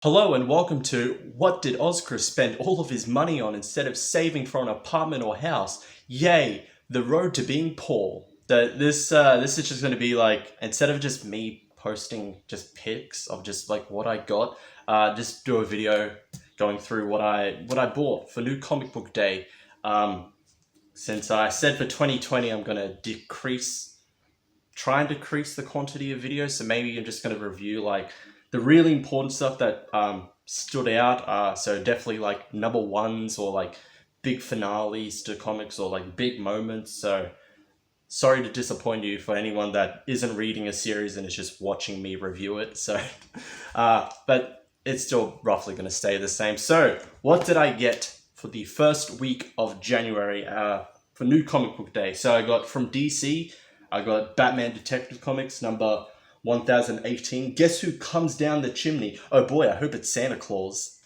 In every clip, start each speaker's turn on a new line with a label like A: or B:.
A: Hello and welcome to What Did OZChris Spend All of His Money On Instead of Saving for an Apartment or House? Yay, the road to being poor. This is just going to be like, instead of just me posting just pics of just like what I got, just do a video going through what I bought for new comic book day. Since I said for 2020 I'm going to try and decrease the quantity of videos, so maybe I'm just going to review like the really important stuff that stood out. So definitely like number ones or like big finales to comics or like big moments. So sorry to disappoint you for anyone that isn't reading a series and is just watching me review it. So, but it's still roughly going to stay the same. So what did I get for the first week of January for New Comic Book Day? So I got from DC, I got Batman Detective Comics number 1018. Guess who comes down the chimney? Oh boy, I hope it's Santa Claus.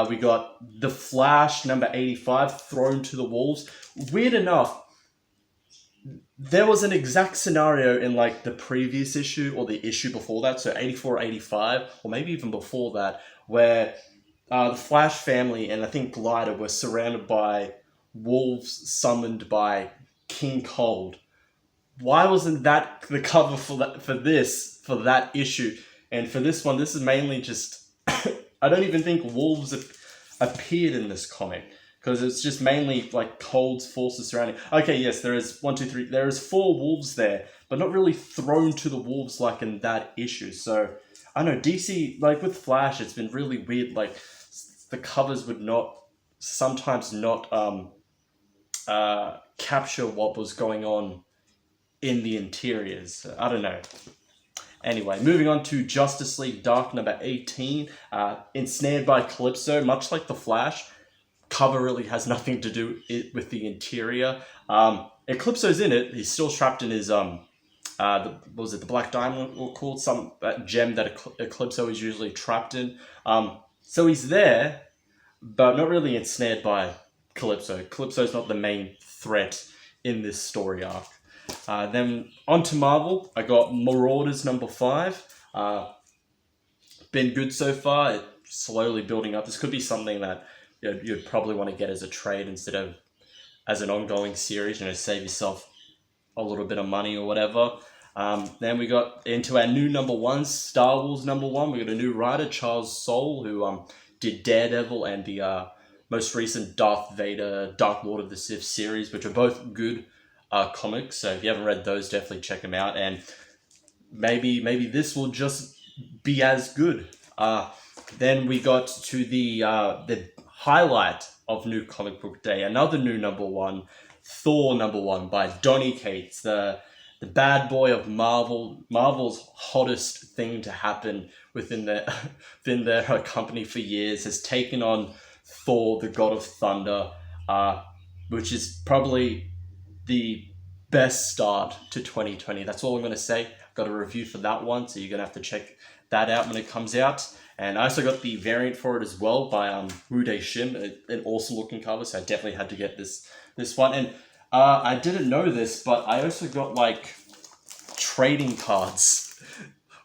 A: We got The Flash number 85, Thrown to the Wolves. Weird enough, there was an exact scenario in like the previous issue or the issue before that, so 84, 85, or maybe even before that, where the Flash family and I think Glider were surrounded by wolves summoned by King Cold. Why wasn't that the cover for that issue? And for this one, this is mainly just I don't even think wolves appeared in this comic because it's just mainly like Cold's forces surrounding. Okay, yes, there is one, two, three. There is four wolves there, but not really thrown to the wolves like in that issue. So I know DC, like with Flash, it's been really weird. Like the covers would not sometimes not capture what was going on in the interiors. I don't know. Anyway, moving on to Justice League Dark number 18. Ensnared by Calypso, much like The Flash, cover really has nothing to do with the interior. Eclipso's in it. He's still trapped in his what was it, the Black Diamond or called some that gem that Eclipso is usually trapped in. So he's there, but not really ensnared by Calypso. Calypso's not the main threat in this story arc. Then on to Marvel, I got Marauders number 5. Been good so far. It's slowly building up. This could be something that you'd probably want to get as a trade instead of as an ongoing series. Save yourself a little bit of money or whatever. Then we got into our new number ones, Star Wars number 1. We got a new writer, Charles Soule, who did Daredevil and the most recent Darth Vader, Dark Lord of the Sith series, which are both good comics. So if you haven't read those, definitely check them out. And maybe this will just be as good. Then we got to the highlight of New Comic Book Day, another new number 1, Thor number 1 by Donny Cates, the bad boy of Marvel's hottest thing to happen within their company for years, has taken on Thor, the God of Thunder, which is probably the best start to 2020. That's all I'm going to say. I've got a review for that one, so you're going to have to check that out when it comes out. And I also got the variant for it as well by Rude Shim, an awesome looking cover, so I definitely had to get this one. And I didn't know this, but I also got like trading cards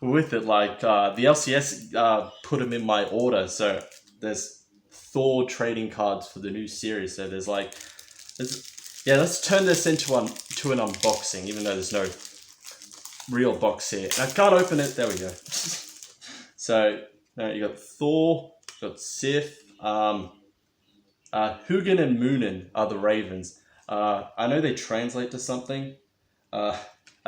A: with it. Like the LCS put them in my order, so there's Thor trading cards for the new series. So yeah, let's turn this into an unboxing, even though there's no real box here. And I can't open it. There we go. So you got Thor, you got Sif, Hugin and Moonin are the Ravens. I know they translate to something. I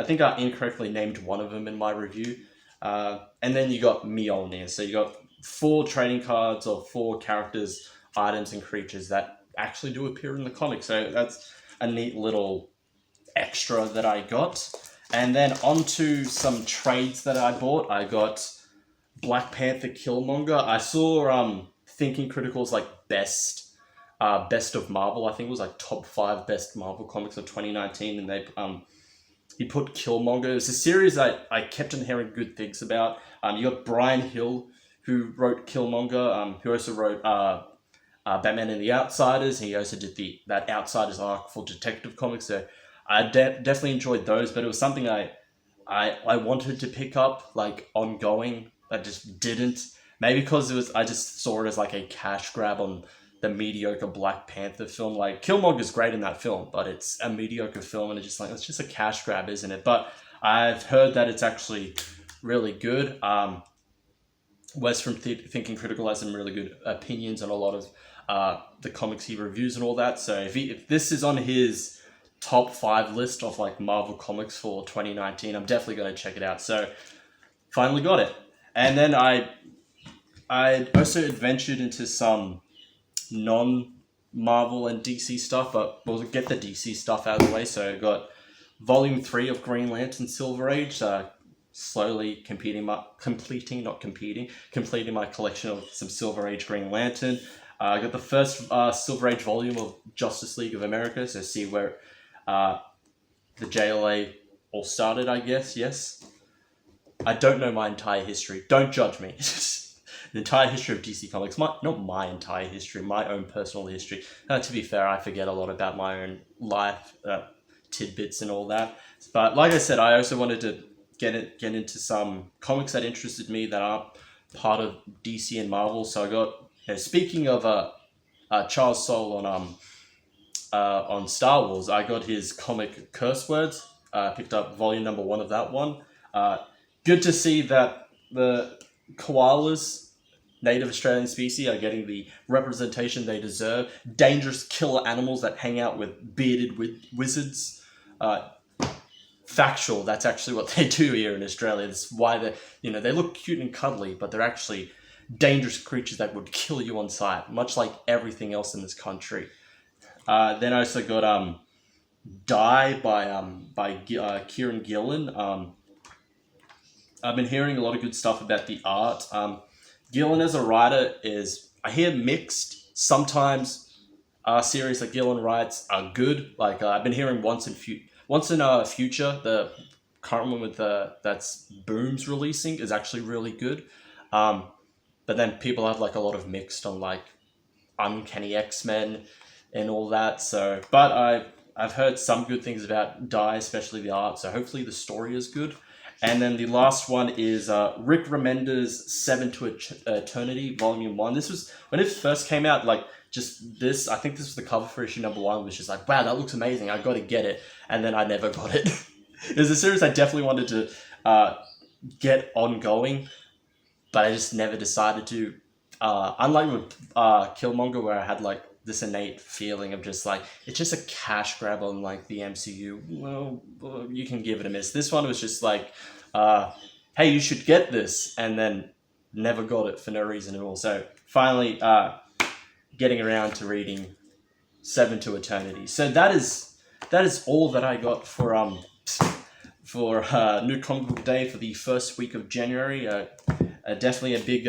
A: think I incorrectly named one of them in my review. And then you got Mjolnir. So you got 4 trading cards of 4 characters, items, and creatures that actually do appear in the comic. So that's a neat little extra that I got. And then onto some trades that I bought. I got Black Panther Killmonger. I saw Thinking Critical's like best of Marvel. I think it was like top 5 best Marvel comics of 2019, and they he put Killmonger. It was a series that I kept on hearing good things about. You got Brian Hill, who wrote Killmonger, who also wrote Batman and the Outsiders. He also did that Outsiders arc for Detective Comics. So I definitely enjoyed those, but it was something I wanted to pick up like ongoing I just didn't. Maybe because I just saw it as like a cash grab on the mediocre Black Panther film. Like Killmonger's great in that film, but it's a mediocre film, and it's just a cash grab, isn't it? But I've heard that it's actually really good. Wes from Thinking Critical has some really good opinions on a lot of the comics he reviews and all that. So if this is on his top 5 list of like Marvel comics for 2019, I'm definitely going to check it out. So finally got it. And then I also adventured into some non-Marvel and DC stuff, but we'll get the DC stuff out of the way. So I got Volume 3 of Green Lantern Silver Age, slowly completing my collection of some Silver Age Green Lantern. I got the first Silver Age volume of Justice League of America, so see where the JLA all started, I guess, yes. I don't know my entire history. Don't judge me. The entire history of DC Comics. Not my entire history, my own personal history. To be fair, I forget a lot about my own life, tidbits and all that. But like I said, I also wanted to get into some comics that interested me that aren't part of DC and Marvel. So I got, speaking of Charles Soule on Star Wars, I got his comic Curse Words. Picked up volume number 1 of that one. Good to see that the koalas, native Australian species, are getting the representation they deserve. Dangerous killer animals that hang out with bearded wizards. Factual, that's actually what they do here in Australia. That's why they look cute and cuddly, but they're actually dangerous creatures that would kill you on sight, much like everything else in this country. Then I also got Die by Kieran Gillen. I've been hearing a lot of good stuff about the art. Gillen as a writer I hear mixed. Sometimes series that Gillen writes are good. Like I've been hearing Once in Future, the current one with that's Boom's releasing, is actually really good. But then people have like a lot of mixed on like Uncanny X-Men and all that. So, but I've heard some good things about Die, especially the art. So hopefully the story is good. And then the last one is Rick Remender's 7 to Eternity, Volume 1. This was, when it first came out, like, just this, I think this was the cover for issue number 1, was just like, wow, that looks amazing, I got to get it. And then I never got it. It was a series I definitely wanted to get ongoing, but I just never decided to. Unlike with Killmonger, where I had, like, this innate feeling of just like, it's just a cash grab on like the MCU. Well, you can give it a miss. This one was just like, hey, you should get this, and then never got it for no reason at all. So finally, getting around to reading 7 to Eternity. So that is all that I got for New Comic Book Day for the first week of January. Definitely a big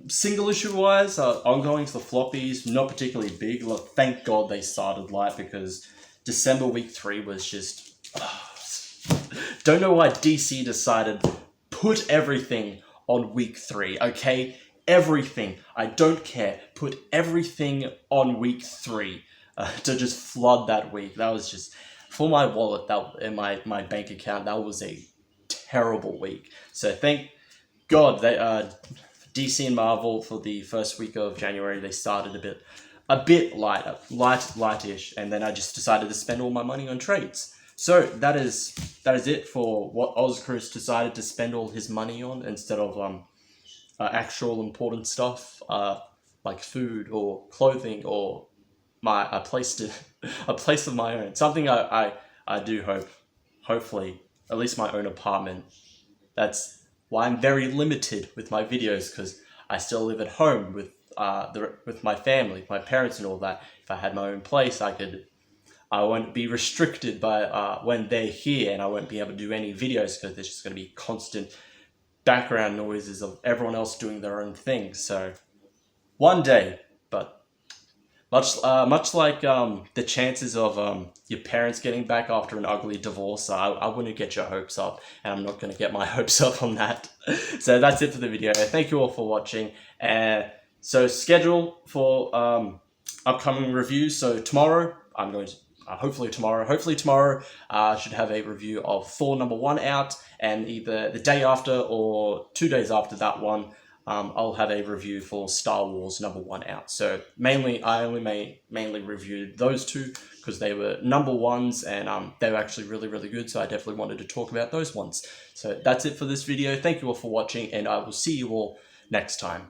A: single issue wise, ongoings, the floppies, not particularly big. Look, thank God they started light, because December week 3 was just don't know why DC decided put everything on week 3. Okay, everything, I don't care, put everything on week 3 to just flood that week. That was just, for my wallet, that in my bank account, that was a terrible week. So thank God they DC and Marvel for the first week of January, they started a bit lightish, and then I just decided to spend all my money on trades. So that is it for what OZChris decided to spend all his money on, instead of actual important stuff like food or clothing or a place of my own. Something I do hope, hopefully, at least my own apartment. That's why I'm very limited with my videos, because I still live at home with my family, my parents and all that. If I had my own place, I won't be restricted by when they're here, and I won't be able to do any videos, because there's just going to be constant background noises of everyone else doing their own thing. So one day, but much like the chances of your parents getting back after an ugly divorce, I wouldn't get your hopes up, and I'm not going to get my hopes up on that. So that's it for the video. Thank you all for watching. So schedule for upcoming reviews. So tomorrow I'm hopefully tomorrow. Hopefully tomorrow I should have a review of Thor #1 out, and either the day after or 2 days after that one, I'll have a review for Star Wars #1 out. So I only mainly reviewed those two because they were #1s, and they were actually really, really good. So I definitely wanted to talk about those ones. So that's it for this video. Thank you all for watching, and I will see you all next time.